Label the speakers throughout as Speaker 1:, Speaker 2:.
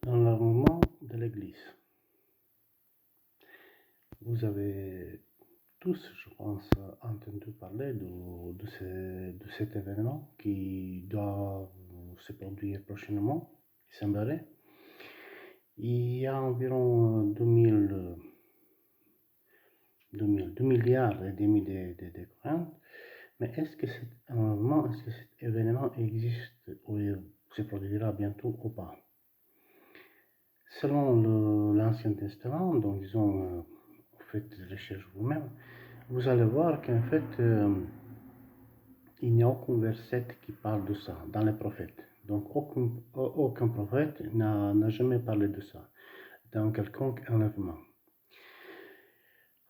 Speaker 1: Dans l'environnement de l'Église, vous avez tous, je pense, entendu parler de cet événement qui doit se produire prochainement, il semblerait. Il y a environ 2 milliards et demi de croyants, mais est-ce que cet événement existe ou se produira bientôt ou pas? Selon l'Ancien Testament, donc disons, vous faites des recherches vous-même, vous allez voir qu'en fait, il n'y a aucun verset qui parle de ça dans les prophètes. Donc aucun prophète n'a jamais parlé de ça dans quelconque enlèvement.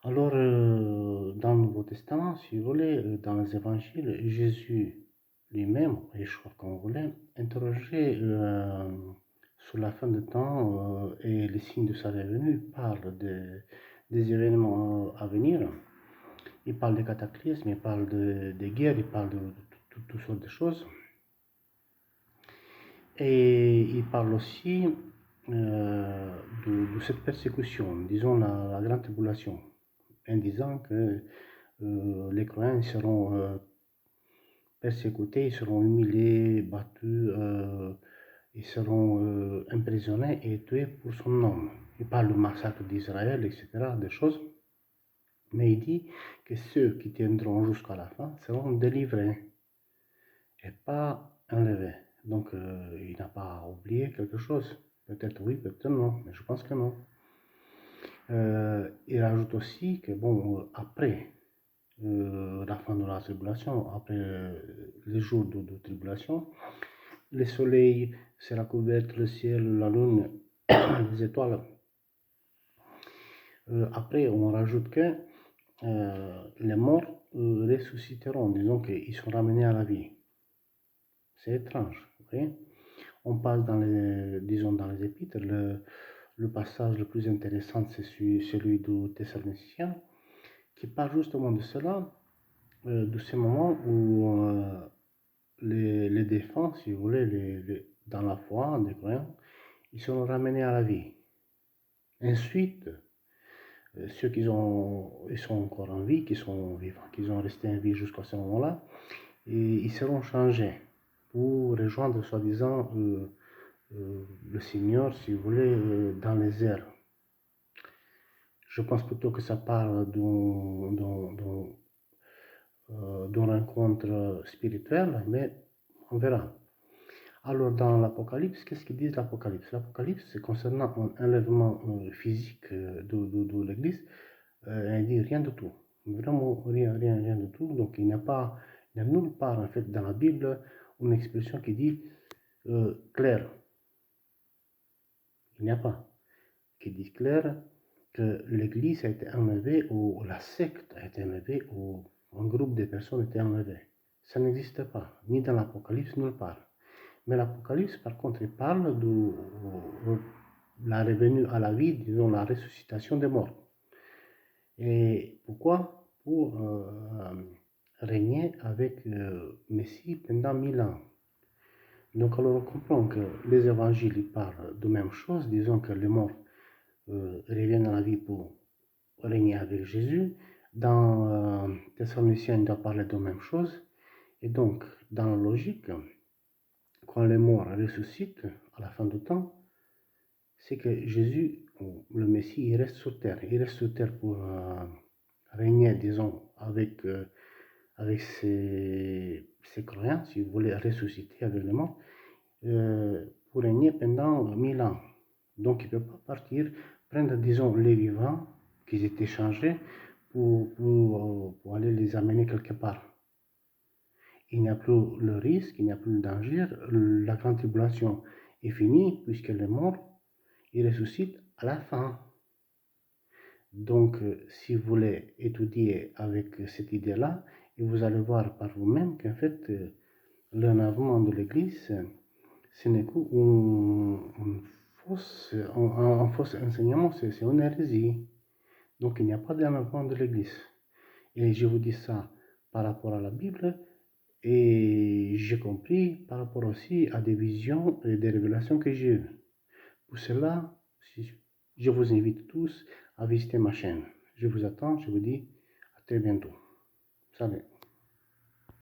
Speaker 1: Alors, dans le Nouveau Testament, si vous voulez, dans les évangiles, Jésus lui-même, Yeshua comme vous voulez, interrogé sur la fin du temps et les signes de sa revenue, parle des événements à venir. Il parle des cataclysmes, il parle des guerres, il parle de toutes sortes de choses. Et il parle aussi de cette persécution, disons la grande tribulation, en disant que les croyants seront persécutés, ils seront humiliés, battus, ils seront emprisonnés et tués pour son nom. Il parle du massacre d'Israël, etc., des choses. Mais il dit que ceux qui tiendront jusqu'à la fin seront délivrés et pas enlevés. Donc il n'a pas oublié quelque chose. Peut-être oui, peut-être non, mais je pense que non. Il rajoute aussi que, bon, après la fin de la tribulation, après les jours de tribulation, le soleil sera couvert, le ciel, la lune, les étoiles. Après, on rajoute que les morts ressusciteront, disons qu'ils sont ramenés à la vie. C'est étrange, vous voyez. On passe dans les épîtres, le passage le plus intéressant, c'est celui du Thessaloniciens, qui parle justement de cela, de ce moment où les défunts, si vous voulez, dans la foi des croyants, ils sont ramenés à la vie. Ensuite, ceux ils sont encore en vie, qui sont vivants, qui ont resté en vie jusqu'à ce moment-là, et ils seront changés pour rejoindre, soi-disant, le Seigneur, si vous voulez, dans les airs. Je pense plutôt que ça parle d'une rencontre spirituelle, mais on verra. Alors, dans l'Apocalypse, qu'est-ce qu'ils disent l'Apocalypse? L'Apocalypse, c'est concernant un enlèvement physique de l'Église, il dit rien du tout. Vraiment rien du tout. Donc, il n'y a nulle part, en fait, dans la Bible, une expression qui dit clair. Il n'y a pas. Qui dit clair que l'Église a été enlevée ou la secte a été enlevée ou un groupe de personnes a été enlevé. Ça n'existe pas, ni dans l'Apocalypse, nulle part. Mais l'Apocalypse, par contre, il parle de la revenue à la vie, disons la ressuscitation des morts. Et pourquoi? Pour régner avec Messie pendant 1000 ans. Donc alors on comprend que les évangiles parlent de même chose, disons que les morts reviennent à la vie pour régner avec Jésus. Dans Thessaloniciens, il doit parler de la même chose. Et donc, dans la logique, quand les morts ressuscitent à la fin du temps, c'est que Jésus, le Messie, il reste sur terre. Il reste sur terre pour régner, disons, avec ses croyants, si vous voulez, ressusciter avec les morts, pour régner pendant 1000 ans. Donc, il ne peut pas partir, prendre, disons, les vivants qui étaient changés pour aller les amener quelque part. Il n'y a plus le risque, il n'y a plus le danger, la grande tribulation est finie puisque les morts, ils ressuscitent à la fin. Donc, si vous voulez étudier avec cette idée-là, vous allez voir par vous-même qu'en fait, l'enlèvement de l'Église, ce n'est qu'un faux enseignement, c'est une hérésie. Donc, il n'y a pas d'enlèvement de l'Église. Et je vous dis ça par rapport à la Bible, et j'ai compris par rapport aussi à des visions et des révélations que j'ai eues. Pour cela, je vous invite tous à visiter ma chaîne. Je vous attends, je vous dis à très bientôt. Salut.